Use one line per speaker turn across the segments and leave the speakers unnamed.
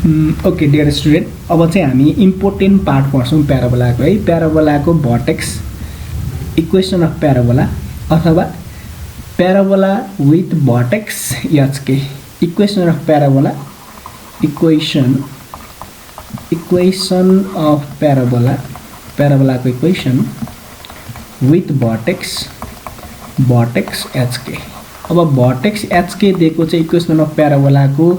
Okay dear student, अब चाहिँ हामी इम्पोर्टेन्ट पार्ट पढ्छौँ प्याराबोलाको है। प्याराबोलाको भर्टेक्स, इक्वेसन अफ प्याराबोला अथवा parabola with vertex h k, equation of parabola, equation of प्याराबोलाको इक्वेसन विथ भर्टेक्स एचके। अब भर्टेक्स एचके दिएको चाहिँ इक्वेसन अफ प्याराबोलाको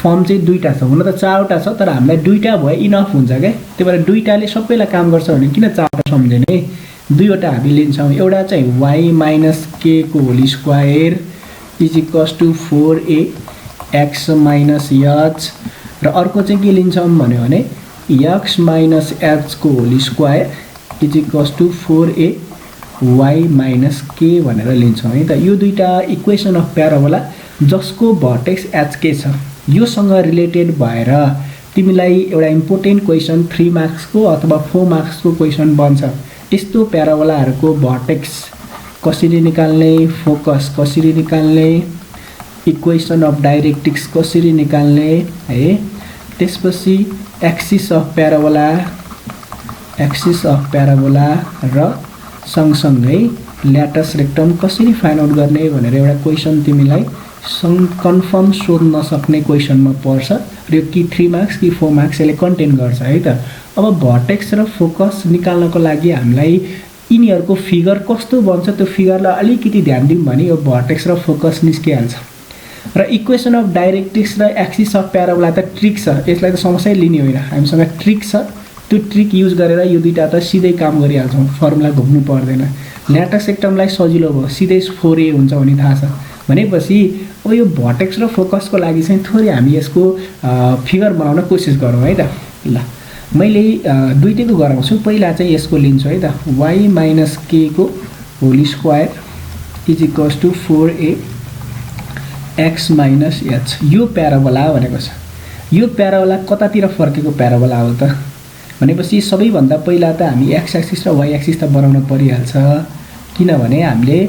फर्म चाहिँ दुईटा छ, हुन त चारवटा छ तर हामीलाई दुईटा भए इनफ हुन्छ क्या। त्यही भएर दुईटाले सबैलाई काम गर्छ भने किन चारवटा सम्झिने, दुईवटा हामी लिन्छौँ। एउटा चाहिँ वाई माइनस के को whole square is equals to 4ax minus h, र अर्को चाहिँ के लिन्छौँ भन्यो भने एक्स माइनस एच को whole square is equals to 4ay minus k भनेर लिन्छौँ है त। यो दुईटा इक्वेसन अफ प्याराबोला जसको भर्टेक्स एचके छ, योसँग रिलेटेड भएर तिमीलाई एउटा इम्पोर्टेन्ट क्वेसन 3 मार्क्सको अथवा 4 मार्क्सको क्वेसन बन्छ। यस्तो प्याराबोलाहरूको भर्टेक्स कसरी निकाल्ने, फोकस कसरी निकाल्ने, इक्वेसन अफ डाइरेक्ट्रिक्स कसरी निकाल्ने है, त्यसपछि एक्सिस अफ प्याराबोला र सँगसँगै ल्याटस रेक्टम कसरी फाइन्ड आउट गर्ने भनेर एउटा क्वेसन तिमीलाई कन्फर्म सोध्न सक्ने क्वेसनमा पर्छ र यो कि 3 मार्क्स कि 4 मार्क्स यसले कन्टेन गर्छ है त। अब भर्टेक्स र फोकस निकाल्नको लागि हामीलाई यिनीहरूको फिगर कस्तो बन्छ त्यो फिगरलाई अलिकति ध्यान दिउँ भने यो भर्टेक्स र फोकस निस्किहाल्छ। र इक्वेसन अफ डाइरेक्ट्रिक्स र एक्सिस अफ प्याराबोला त ट्रिक छ, यसलाई त समस्या लिने होइन, हामीसँग ट्रिक छ। त्यो ट्रिक युज गरेर यो दुईटा त सिधै काम गरिहाल्छौँ, फर्मुला घुम्नु पर्दैन। ल्याटस रेक्टमलाई सजिलो भयो, सिधै 4a हुन्छ भने थाहा छ भनेपछि अब यो भर्टेक्स र फोकसको लागि चाहिँ थोरै हामी यसको फिगर बनाउन कोसिस गरौँ है त। ल मैले दुईटैको गराउँछु। पहिला चाहिँ यसको लिन्छु है त, वाई माइनस के को whole square is equals to 4ax minus h. यो प्याराबोला भनेको छ। यो प्याराबोला कतातिर फर्केको प्याराबोला हो त भनेपछि सबैभन्दा पहिला त हामी एक्स एक्सिस र वाई एक्सिस त बनाउन परिहाल्छ। किनभने हामीले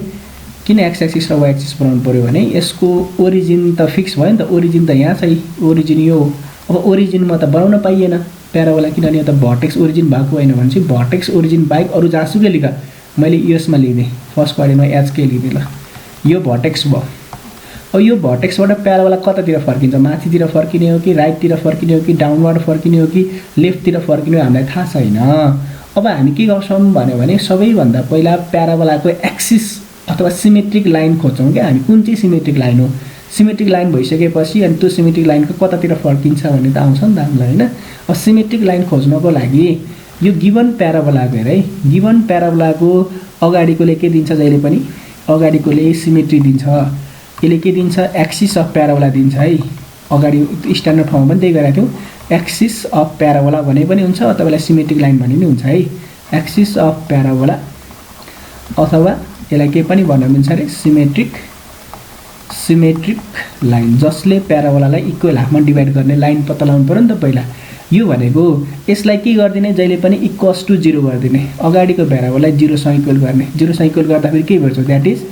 किन एक्स एक्सिस र वाई एक्सिस बनाउनु पऱ्यो भने यसको ओरिजिन त फिक्स भयो नि त, ओरिजिन त यहाँ छ, ओरिजिन यो। अब ओरिजिनमा त बनाउन पाइएन प्याराबोला, किनभने यो त भर्टेक्स ओरिजिन भएको होइन भने चाहिँ भर्टेक्स ओरिजिन बाहेक अरू जहाँसुकै लेख, मैले यसमा लिँदै फर्स्ट क्वाड्रेन्टमा एचके लिँदै। ल यो भर्टेक्स भयो। अब यो भर्टेक्सबाट प्याराबोला कतातिर फर्किन्छ, माथितिर फर्किने हो कि राइटतिर फर्किने हो कि डाउनवर्ड फर्किने हो कि लेफ्टतिर फर्किने हो हामीलाई थाहा छैन। अब हामी के गर्छौँ भन्यो भने सबैभन्दा पहिला प्याराबोलाको एक्सिस अथवा सिमेट्रिक लाइन खोज्छौँ क्या हामी, कुन चाहिँ सिमेट्रिक लाइन हो। सिमेट्रिक लाइन भइसकेपछि अनि त्यो सिमेट्रिक लाइनको कतातिर फर्किन्छ भन्ने त आउँछ नि त हामीलाई होइन। अब सिमेट्रिक लाइन खोज्नको लागि यो गिभन प्याराबोलाको हेर है, गिभन प्याराबोलाको अगाडिकोले के दिन्छ, जहिले पनि अगाडिकोले सिमेट्री दिन्छ, यसले के दिन्छ, एक्सिस अफ प्याराबोला दिन्छ है। अगाडि स्ट्यान्डर्ड ठाउँमा पनि त्यही गरेको थियौँ, एक्सिस अफ प्याराबोला भने पनि हुन्छ अथवा यसलाई सिमेट्रिक लाइन भने पनि हुन्छ है। एक्सिस अफ प्याराबोला अथवा यसलाई के पनि भन्न मिल्छ अरे सिमेट्रिक लाइन, जसले प्याराबोलालाई इक्वल हाफमा डिभाइड गर्ने लाइन पत्ता लगाउनु पऱ्यो नि त पहिला। यो भनेको यसलाई के गरिदिने, जहिले पनि इक्वल्स टु 0 गरिदिने, अगाडिको प्याराबोलालाई 0सँग इक्वल गर्ने। 0सँग इक्वल गर्दाखेरि के भेट्छौँ, द्याट इज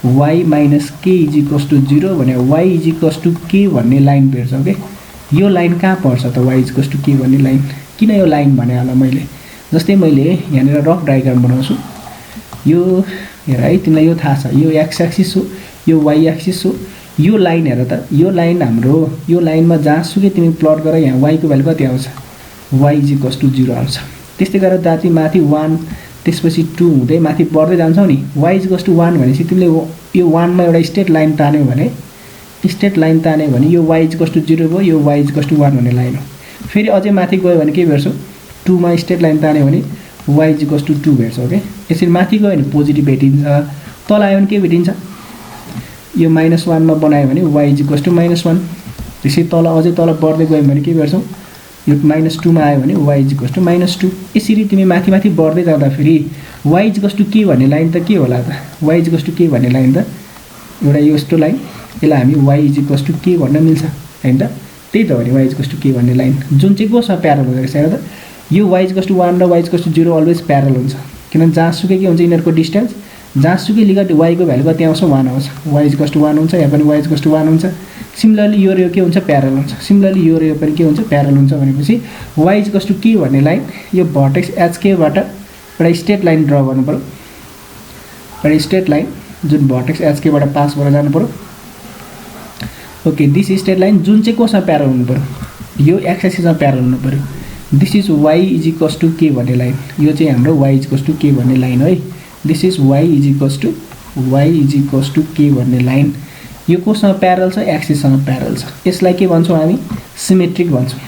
वाई माइनस के इज इक्वल्स टु 0 भने Y is equals to k भन्ने लाइन भेट्छौँ कि। यो लाइन कहाँ पर्छ त, Y is equals to k भन्ने लाइन। किन यो लाइन भने होला मैले, जस्तै मैले यहाँनिर रफ डायग्राम बनाउँछु। यो हेर है, तिमीलाई यो थाहा छ, यो एक्स एक्सिस हो, यो वाई एक्सिस हो। यो लाइन हेर त, यो लाइन हाम्रो, यो लाइनमा जहाँसुकै तिमी प्लट गर यहाँ वाईको भ्यालु कति आउँछ, वाई इज इक्वल्स टु 0 आउँछ। त्यस्तै गरेर जाति माथि 1 त्यसपछि 2 हुँदै माथि बढ्दै जान्छौ नि, वाई इज इक्वल्स टु 1 भनेपछि तिमीले यो 1मा एउटा स्ट्रेट लाइन तान्यो भने यो वाई इज इक्वल्स टु 0 भयो, यो वाई इज इक्वल्स टु 1 भन्ने लाइन हो। फेरि अझै माथि गयो भने के भेट्छौ, 2मा स्ट्रेट लाइन तान्यो भने वाई इज इक्वल्स टु 2 भेट्छौ के। यसरी माथि गयो भने पोजिटिभ भेटिन्छ, तल आयो भने के भेटिन्छ, यो -1मा बनायो भने वाई इज इक्वल्स टु -1। त्यसै तल अझै तल बढ्दै गयो भने के भेट्छौ, यो -2मा आयो भने वाई इज इक्वल्स टु -2। यसरी तिमी माथि माथि बढ्दै जाँदाखेरि Y is equals to k भन्ने लाइन त के होला त, Y is equals to k भन्ने लाइन त एउटा यस्तो लाइन, यसलाई हामी वाई इज इक्वल्स टु के भन्न मिल्छ होइन त। त्यही त हो नि Y is equals to k भन्ने लाइन, जुन चाहिँ कोसँग प्यारल हुँदो रहेछ हेर त। यो वाई इज इक्वल्स टु 1 र y is equals to 0 always parallel हुन्छ, किनभने जहाँसुकै के हुन्छ यिनीहरूको डिस्टेन्स जहाँसुकै लिग y को भ्यालु कति आउँछ 1 आउँछ y इज इक्वल्स टु 1 हुन्छ यहाँ पनि y इज इक्वल्स टु 1 हुन्छ सिमिलरली यो र यो के हुन्छ प्यारल हुन्छ सिमिलरली यो र यो पनि के हुन्छ प्यारल हुन्छ भनेपछि y is equals to k भन्ने लाइन यो भर्टेक्स HK बाट एउटा स्ट्रेट लाइन ड्रा गर्नु पर्यो एउटा स्ट्रेट लाइन जुन भर्टेक्स HK बाट पास भएर जानु पर्यो ओके दिस स्ट्रेट लाइन जुन चाहिँ कोसँग प्यारल हुनु पर्यो यो x एक्सिसमा प्यारल हुनु पर्यो this is y is equals to k भन्ने लाइन यो चाहिँ हाम्रो y is equals to k भन्ने लाइन है this is y is equals to k भन्ने लाइन यो कोसँग प्यारल छ एक्सिससँग प्यारल छ यसलाई के भन्छौँ हामी सिमेट्रिक भन्छौँ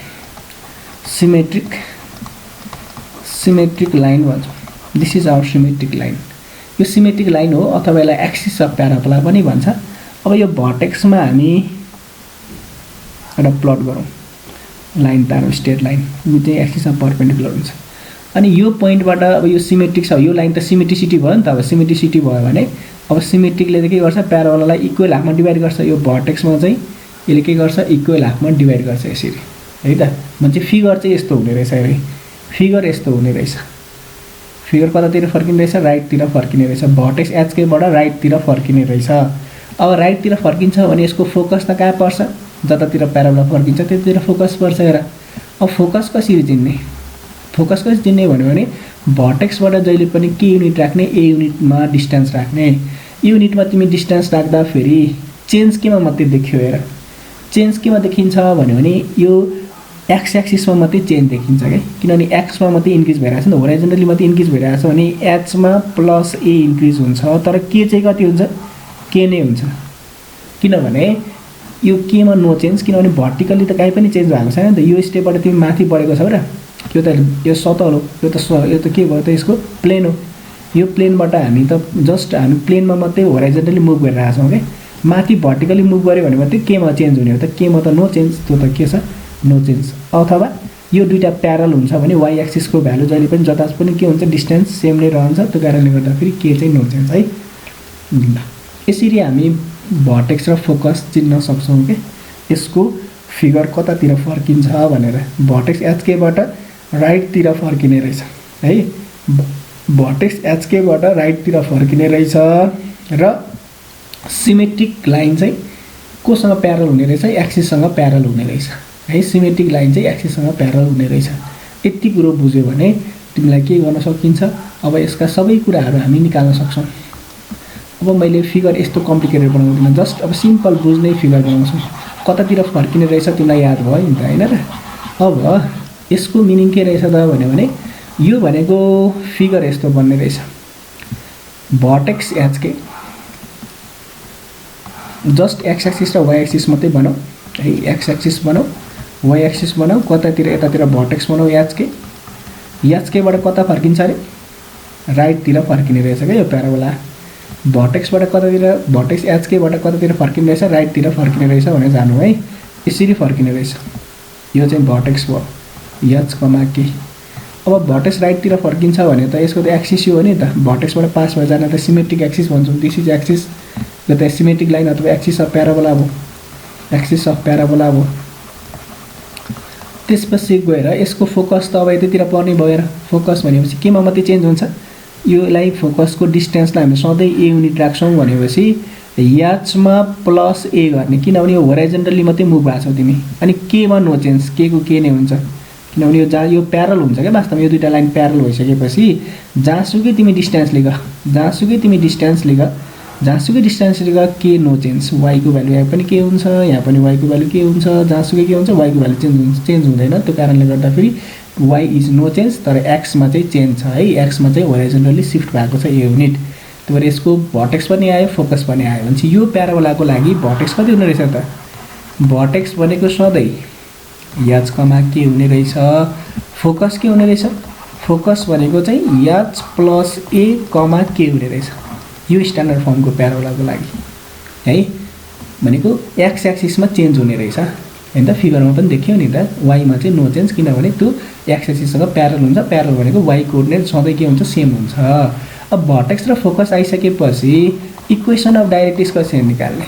सिमेट्रिक लाइन भन्छौँ this is our symmetric line यो सिमेट्रिक लाइन हो अथवा यसलाई एक्सिस अफ प्याराबोला पनि भन्छ अब यो भर्टेक्समा हामी एउटा प्लट गरौँ लाइन तारौँ स्ट्रेट लाइन जुन चाहिँ एक्सिसमा परपेन्डिकुलर हुन्छ अनि यो पोइन्टबाट अब यो सिमेट्रिक छ यो लाइन त सिमेट्रिसिटी भयो नि त अब सिमेट्रिसिटी भयो भने अब सिमेट्रिकले त के गर्छ प्याराबोलालाई इक्वल हाफमा डिभाइड गर्छ यो भर्टेक्समा चाहिँ यसले के गर्छ इक्वल हाफमा डिभाइड गर्छ यसरी है त भन्छ फिगर चाहिँ यस्तो हुने रहेछ है फिगर यस्तो हुने रहेछ फिगर कतातिर फर्किने रहेछ राइटतिर फर्किने रहेछ भर्टेक्स HK बाट राइटतिर फर्किने रहेछ अब राइटतिर फर्किन्छ भने यसको फोकस त कहाँ पर्छ जतातिर प्याराबोला फर्किन्छ त्यतातिर फोकस पर्छ हेर अब फोकस कसरी चिन्ने भन्यो भने भर्टेक्सबाट जहिले पनि के युनिट राख्ने ए युनिटमा डिस्टेन्स राख्ने युनिटमा तिमी डिस्टेन्स राख्दा फेरि चेन्ज केमा मात्रै देखियो हेर चेन्ज केमा देखिन्छ भन्यो भने यो एक्स एक्सिसमा मात्रै चेन्ज देखिन्छ के किनभने एक्समा मात्रै इन्क्रिज भइरहेछ नि त होराइजन्टली मात्रै इन्क्रिज भइरहेछ भने एचमा प्लस ए इन्क्रिज हुन्छ तर के चाहिँ कति हुन्छ के नै हुन्छ किनभने यो केमा नो चेन्ज किनभने भर्टिकल्ली त कहीँ पनि चेन्ज भएको छैन नि त यो स्टेपबाट तिमी माथि बढेको छौ र यो सतह हो यो त के भयो त यसको प्लेन हो यो प्लेनबाट हामी त जस्ट हामी प्लेनमा मात्रै होराइजन्टली मुभ गरिरहेछौँ के माथि भर्टिकली मुभ गऱ्यो भने मात्रै केमा चेन्ज हुने हो त केमा त नो चेन्ज त्यो त के छ नो चेन्ज अथवा यो दुईटा प्यारल हुन्छ भने वाइ एक्सिसको भ्यालु जहिले पनि जता पनि के हुन्छ डिस्टेन्स सेम नै रहन्छ त्यो कारणले गर्दाखेरि के चाहिँ नो चेन्ज है यसरी हामी भर्टेक्स र फोकस चिन्न सक्छौँ के यसको फिगर कतातिर फर्किन्छ भनेर भर्टेक्स HK बाट राइटतिर फर्किने रहेछ है भर्टेक्स HK बाट राइटतिर फर्किने रहेछ र सिमेट्रिक लाइन चाहिँ कोसँग प्यारल हुने रहेछ एक्सिससँग प्यारल हुने रहेछ है सिमेट्रिक लाइन चाहिँ एक्सिससँग प्यारल हुने रहेछ यति कुरो बुझ्यो भने तिमीलाई के गर्न सकिन्छ अब यसका सबै कुराहरू हामी निकाल्न सक्छौँ अब मैले फिगर यस्तो कम्प्लिकेटेड बनाउँदिनँ जस्ट अब सिम्पल बुझ्ने फिगर बनाउँछु कतातिर फर्किने रहेछ तिमीलाई याद भयो नि त हैन र अब यसको मिनिङ के रहेछ त भन्यो भने यो भनेको फिगर यस्तो बन्ने रहेछ vertex HK just x axis र वाइ एक्सिस मात्रै बनाऊ है एक्स एक्सिस बनाऊ वाइ एक्सिस बनाऊ कतातिर यतातिर भर्टेक्स बनाऊ HK बाट कता फर्किन्छ अरे राइटतिर फर्किने रहेछ क्या यो प्याराबोला भर्टेक्सबाट कतातिर भर्टेक्स HK बाट कतातिर फर्किने रहेछ राइटतिर फर्किने रहेछ भने जानु है यसरी फर्किने रहेछ यो चाहिँ भर्टेक्स भयो H, अब भर्टेक्स राइटतिर फर्किन्छ भने त यसको त एक्सिस हो नि त भर्टेक्सबाट पास भएर जान त सिमेट्रिक एक्सिस भन्छौँ दिस इज एक्सिस यो त सिमेट्रिक लाइन अथवा एक्सिस अफ प्याराबोला भयो एक्सिस अफ प्याराबोला भयो त्यसपछि गएर यसको फोकस त अब यतातिर पर्ने भएर फोकस भनेपछि केमा मात्रै चेन्ज हुन्छ योलाई फोकसको डिस्टेन्सलाई हामी सधैँ ए युनिट राख्छौँ भनेपछि एचमा प्लस ए गर्ने किनभने यो होराइजन्टली मात्रै मुभ भएको छौ तिमी अनि केमा नो चेन्ज के को के नै हुन्छ किनभने यो जहाँ यो प्यारल हुन्छ क्या वास्तवमा यो दुईटा लाइन प्यारल भइसकेपछि जहाँसुकै तिमी डिस्टेन्स लिग जहाँसुकै डिस्टेन्स लिग के नो चेन्ज वाइ को भ्यालु यहाँ पनि के हुन्छ यहाँ पनि वाइ को भ्यालु के हुन्छ जहाँसुकै के हुन्छ वाइ को भ्यालु चेन्ज हुँदैन त्यो कारणले गर्दाखेरि वाइ इज नो चेन्ज तर एक्समा चाहिँ चेन्ज छ है एक्समा चाहिँ होराइजन्टली सिफ्ट भएको छ ए युनिट त्यही भएर यसको भर्टेक्स पनि आयो फोकस पनि आयो भने यो प्याराबोलाको लागि भर्टेक्स कति हुने रहेछ त भर्टेक्स भनेको सधैँ एच कमा के हुने रहेछ फोकस के हुने रहेछ फोकस भनेको चाहिँ एच प्लस ए कमा के हुने रहेछ यो स्ट्यान्डर्ड फर्मको प्याराबोलाको लागि है भनेको एक्स एक्सिसमा चेन्ज हुने रहेछ हैन त फिगरमा पनि देखियो नि त वाइमा चाहिँ नो चेन्ज किनभने त्यो एक्स एक्सिससँग प्यारल हुन्छ प्यारल भनेको वाइ कोअर्डिनेट सधैँ के हुन्छ सेम हुन्छ अब भर्टेक्स र फोकस आइसकेपछि इक्वेसन अफ डाइरेक्ट्रिक्स कसरी निकाल्ने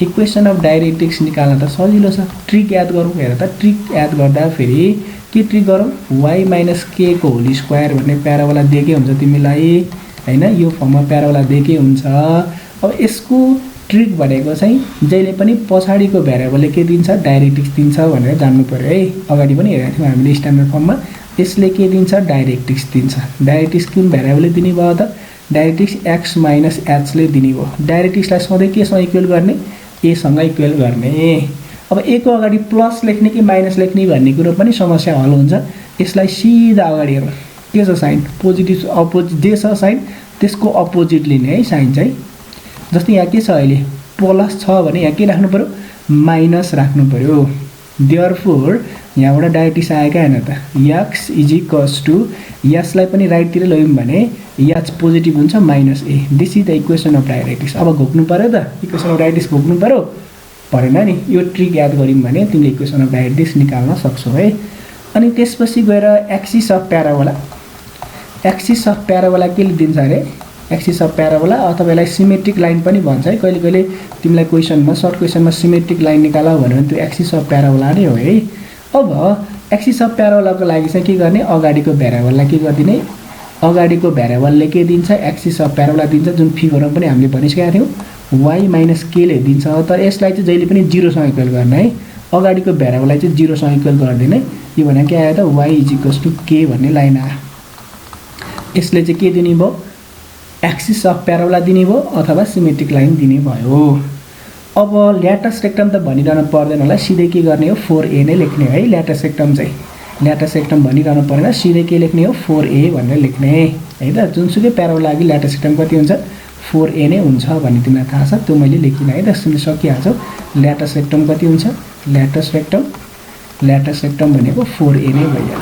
इक्वेसन अफ डाइरेक्ट्रिक्स निकाल्न त सजिलो छ ट्रिक याद गरौँ हेर त ट्रिक याद गर्दा फेरि के ट्रिक गरौँ वाइ माइनस के को होल स्क्वायर भन्ने प्याराबोला दिएकै हुन्छ तिमीलाई हैन, यो फर्ममा प्याराबोला दिएकै हुन्छ। अब यसको ट्रिक भनेको चाहिँ जहिले पनि पछाडिको भ्यारिएबलले के दिन्छ, डाइरेक्ट्रिक्स दिन्छ भनेर जान्नु पर्यो है। अगाडि पनि हेरेको थियौँ हामीले स्ट्यान्डर्ड फर्ममा, यसले के दिन्छ, डाइरेक्ट्रिक्स दिन्छ। डाइरेक्ट्रिक्स कुन भ्यारिएबलले दिने भयो त, डाइरेक्ट्रिक्स x माइनस h ले दिने भयो। डाइरेक्ट्रिक्सलाई सधैँ केसँग इक्वल गर्ने, a सँग इक्वल गर्ने। अब a को अगाडि प्लस लेख्ने कि माइनस लेख्ने भन्ने कुरो पनि समस्या हल हुन्छ। यसलाई सिधा अगाडि हेरौँ, के छ साइन, पोजिटिभ अपोजिट जे छ साइन त्यसको अपोजिट लिने है साइन चाहिँ। जस्तै यहाँ के छ अहिले प्लस छ भने यहाँ के राख्नु पर्यो, माइनस राख्नु पर्यो। देयरफोर यहाँबाट डाइरेक्ट्रिक्स आएका हैन त, x इज इक्वल्स टु, यसलाई पनि राइटतिर लग्यौँ भने h पोजिटिभ हुन्छ minus a। This is the equation of directrix. अब घोक्नु पर्यो त, इक्वेसन अफ डाइरेक्ट्रिक्स घोक्नु पर्यो, परेन नि। यो ट्रिक याद गऱ्यौँ भने तिमीले इक्वेसन अफ डाइरेक्ट्रिक्स निकाल्न सक्छौ है। अनि त्यसपछि गएर axis of parabola, axis of parabola के दिन्छ अरे, एक्सिस अफ प्याराबोला अथवा यसलाई सिमेट्रिक लाइन पनि भन्छ है। कहिले कहिले तिमीलाई क्वेसनमा सर्ट क्वेसनमा सिमेट्रिक लाइन निकाल भन्यो भने त्यो एक्सिस अफ प्याराबोला नै हो है। अब एक्सिस अफ प्याराबोलाको लागि चाहिँ के गर्ने, अगाडिको भ्यारिएबललाई के गरिदिने, अगाडिको भ्यारिएबलले के दिन्छ, एक्सिस अफ प्याराबोला दिन्छ, जुन फिगरमा पनि हामीले भनिसकेका थियौँ y माइनस k ले दिन्छ। तर यसलाई चाहिँ जहिले पनि 0 सँग इक्वल गर्ने है। अगाडिको भ्यारिएबललाई चाहिँ 0 सँग इक्वल गरिदिने। यो भने के आयो त, y is equals to k भन्ने लाइन आयो। यसले चाहिँ के दिने भयो, एक्सिस अफ प्याराबोला दिने भयो अथवा सिमेट्रिक लाइन दिने भयो। अब ल्याटस रेक्टम त भनिरहनु पर्दैन होला, सिधै के गर्ने हो, 4a नै लेख्ने है। ल्याटस रेक्टम चाहिँ, ल्याटस रेक्टम भनिरहनु परेन, सिधै के लेख्ने हो, 4a भनेर लेख्ने है त। जुनसुकै प्याराबोला लागि ल्याटस रेक्टम कति हुन्छ, 4a नै हुन्छ भन्ने तिमीलाई थाहा छ, त्यो मैले लेखिनँ है त, तिमीले सकिहाल्छौ। ल्याटस रेक्टम कति हुन्छ, ल्याटस रेक्टम भनेको 4a नै भइहाल्यो।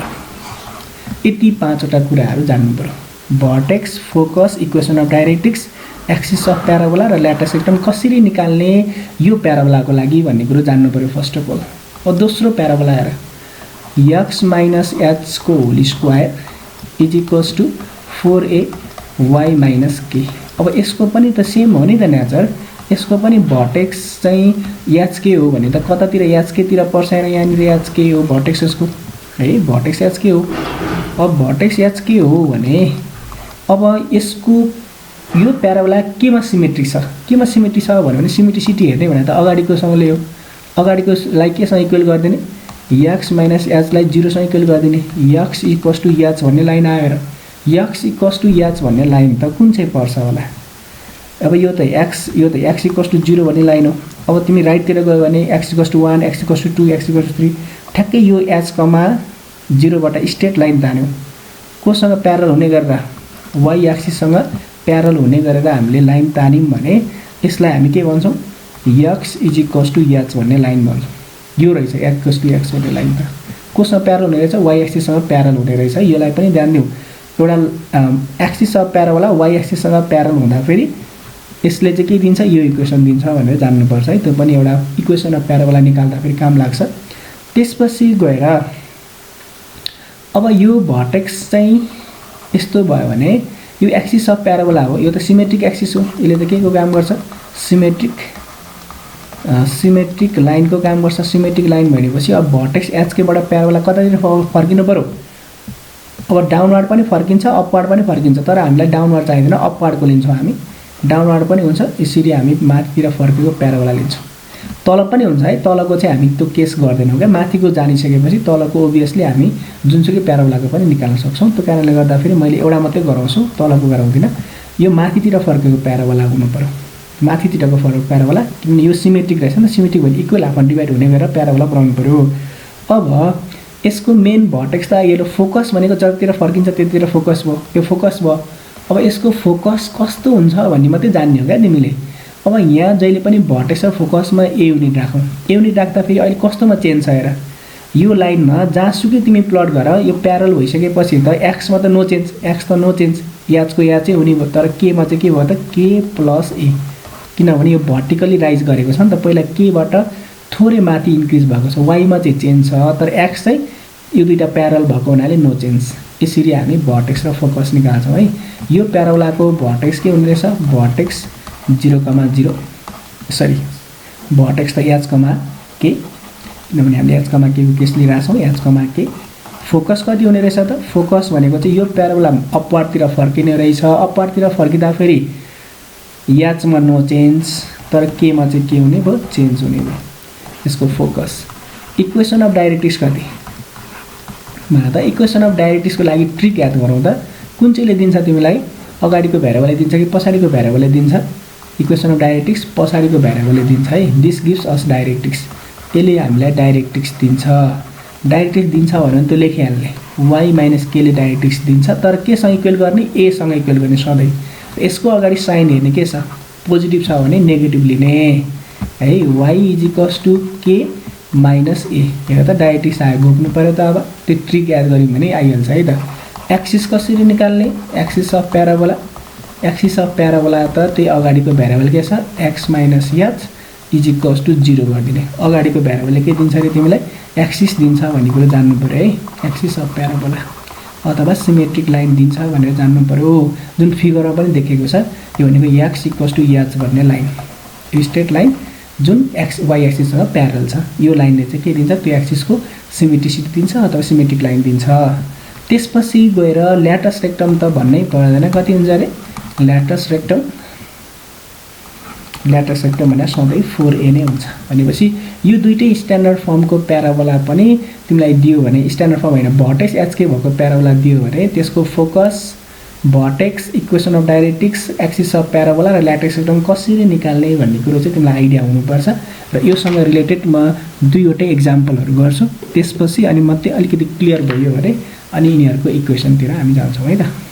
यति 5वटा कुराहरू जान्नु पर्यो, vertex, focus, equation of directrix, axis of parabola र ल्याटस रेक्टम कसरी निकाल्ने यो प्याराबोलाको लागि भन्ने कुरो जान्नु पर्यो फर्स्ट अफ अल। अब दोस्रो प्याराबोला हेर, x माइनस h को whole square is equals to 4a y minus k। अब यसको पनि त सेम हो नि त नेचर, यसको पनि भर्टेक्स चाहिँ h हो भने त कतातिर h तिर पर्छ र यहाँनिर h हो भर्टेक्स यसको है, भर्टेक्स h हो। अब भर्टेक्स h हो भने अब यसको यो प्याराबोला केमा सिमेट्रिक छ, केमा सिमेट्रिक छ भने सिमेट्रिसिटी हेर्ने भने त अगाडिकोसँगले हो। अगाडिकोलाई केसँग इक्वल गरिदिने, x माइनस h लाई 0 सँग इक्वल गरिदिने। x इक्वल्स टु h भन्ने लाइन आयो र x इक्वल्स टु h भन्ने लाइन त कुन चाहिँ पर्छ होला। अब यो त x इक्वल्स टु 0 भन्ने लाइन हो। अब तिमी राइटतिर गयो भने x equals to 1, x equals to 2, x equals to 3, ठ्याक्कै यो h कमा 0 बाट स्ट्रेट लाइन तान्यो, कोसँग प्यारल हुने गरेर, y एक्सिससँग प्यारल हुने गरेर हामीले लाइन तान्यौँ भने यसलाई हामी के भन्छौँ, x is equals to h भन्ने लाइन भन्छौँ। यो रहेछ x इक्वल्स टु x भन्ने लाइन त कोसँग प्यारल हुने रहेछ, y एक्सिससँग प्यारल हुने रहेछ। यसलाई पनि ध्यान दिउँ, एउटा एक्सिस अफ प्याराबोला y एक्सिससँग प्यारल हुँदाखेरि यसले चाहिँ के दिन्छ, यो इक्वेसन दिन्छ भनेर जान्नुपर्छ है। त्यो पनि एउटा इक्वेसन अफ प्याराबोला निकाल्दाखेरि काम लाग्छ। त्यसपछि गएर अब यो भर्टेक्स चाहिँ यस्तो भयो भने यो एक्सिस अफ प्याराबोला हो, यो त सिमेट्रिक एक्सिस हो, यसले त के को काम गर्छ, सिमेट्रिक लाइनको काम गर्छ। सिमेट्रिक लाइन भनेपछि अब भर्टेक्स एचकेबाट प्याराबोला कतातिर फर्किनु पर्यो, अब डाउनवार्ड पनि फर्किन्छ, अपवार्ड पनि फर्किन्छ, तर हामीलाई डाउनवार्ड चाहिँदैन, अपवार्डको लिन्छौँ हामी। डाउनवार्ड पनि हुन्छ, यसरी हामी माथितिर फर्केको प्याराबोला लिन्छौँ। तल पनि हुन्छ है, तलको चाहिँ हामी त्यो केस गर्दैनौँ क्या, माथिको जानिसकेपछि तलको ओभियसली हामी जुनसुकै प्याराबोलाको पनि निकाल्न सक्छौँ। त्यो कारणले गर्दाखेरि मैले एउटा मात्रै गराउँछु, तलको गराउँदिनँ। यो माथितिर फर्केको प्याराबोला हुनु पर्यो, माथितिरको प्याराबोला, किनभने यो सिमेट्रिक रहेछ नि त, सिमेट्रिक भने इक्वल हाफ डिभाइड हुने गरेर प्याराबोला बनाउनु पर्यो। अब यसको मेन भर्टेक्स त यो फोकस भनेको जतितिर फर्किन्छ त्यतितिर फोकस भयो, यो फोकस भयो। अब यसको फोकस कस्तो हुन्छ भन्ने मात्रै जान्ने हो क्या तिमीले। अब यहाँ जहिले पनि भर्टेक्स र फोकसमा ए युनिट राखौँ, ए युनिट राख्दाखेरि अहिले कस्तोमा चेन्ज छ हेर, यो लाइनमा जहाँसुकै तिमी प्लट गर, यो प्यारल भइसकेपछि त एक्समा त नो चेन्ज, एक्स त नो चेन्ज, याचको या चाहिँ हुने भयो, तर केमा चाहिँ के भयो त, के प्लस ए, किनभने यो भर्टिकली राइज गरेको छ नि त, पहिला केबाट थोरै माथि इन्क्रिज भएको छ, वाइमा चाहिँ चेन्ज छ, तर एक्स चाहिँ यो दुईटा प्यारल भएको हुनाले नो चेन्ज। यसरी हामी भर्टेक्स र फोकस निकाल्छौँ है। यो प्याराबोलाको भर्टेक्स के हुने रहेछ, भर्टेक्स 0,0, सरी भर्टेक्स त h, के, किनभने हामीले h, के को केस लिइरहेछौँ, h, के फोकस कति हुने रहेछ त फोकस भनेको चाहिँ यो प्याराबोला अपवार्डतिर फर्किने रहेछ अपवार्डतिर फर्किँदा फेरि याचमा नो चेन्ज तर केमा चाहिँ के हुने भयो चेन्ज हुने भयो यसको फोकस इक्वेसन अफ डाइरेक्ट्रिक्स कति भने त इक्वेसन अफ डाइरेक्ट्रिक्सको लागि ट्रिक याद गरौँ त कुन चाहिँले दिन्छ तिमीलाई अगाडिको भ्यारिएबलले दिन्छ कि पछाडिको भ्यारिएबलले दिन्छ इक्वेसन अफ डाइरेक्ट्रिक्स पछाडिको भ्यारिएबलले दिन्छ है दिस गिभ्स अस डाइरेक्ट्रिक्स यसले हामीलाई डाइरेक्ट्रिक्स दिन्छ डाइरेक्ट्रिक्स दिन्छ भने त्यो लेखिहाल्ने y माइनस केले डाइरेक्ट्रिक्स दिन्छ तर केसँग इक्वल गर्ने a सँग इक्वल गर्ने सधैँ यसको अगाडि साइन हेर्ने के छ पोजिटिभ छ भने नेगेटिभ लिने है y इज इक्वल्स टु के माइनस ए हेर त डाइरेक्ट्रिक्स आयो घोक्नु पऱ्यो त अब त्यो ट्रिक याद गऱ्यौँ भने आइहाल्छ है त एक्सिस कसरी निकाल्ने एक्सिस अफ प्याराबोला त त्यही अगाडिको भ्यारिएबल के छ x minus h is equals to 0 गरिदिने अगाडिको भ्यारिएबलले के दिन्छ अरे तिमीलाई एक्सिस दिन्छ भन्ने कुरो जान्नु पऱ्यो है एक्सिस अफ प्याराबोला अथवा सिमेट्रिक लाइन दिन्छ भनेर जान्नु पऱ्यो जुन फिगरमा पनि देखेको छ यो भनेको x इक्वल्स टु h भन्ने लाइन यो स्ट्रेट लाइन जुन y एक्सिससँग प्यारल छ यो लाइनले चाहिँ के दिन्छ त्यो एक्सिसको सिमेट्रिसिटी दिन्छ अथवा सिमेट्रिक लाइन दिन्छ त्यसपछि गएर ल्याटस रेक्टम त भन्नै पर्दैन कति हुन्छ अरे ल्याटस रेक्टम भने सधैँ 4a नै हुन्छ भनेपछि यो दुईटै स्ट्यान्डर्ड फर्मको प्याराबोला पनि तिमीलाई दियो भने स्ट्यान्डर्ड फर्म होइन भर्टेक्स एचके भएको प्याराबोला दियो भने त्यसको focus vertex equation of directrix axis of parabola र ल्याटस रेक्टम कसरी निकाल्ने भन्ने कुरो चाहिँ तिमीलाई आइडिया हुनुपर्छ र योसँग रिलेटेड म दुईवटै एक्जाम्पलहरू गर्छु त्यसपछि अनि मात्रै अलिकति क्लियर भयो भने अनि यिनीहरूको इक्वेसनतिर हामी जान्छौँ है त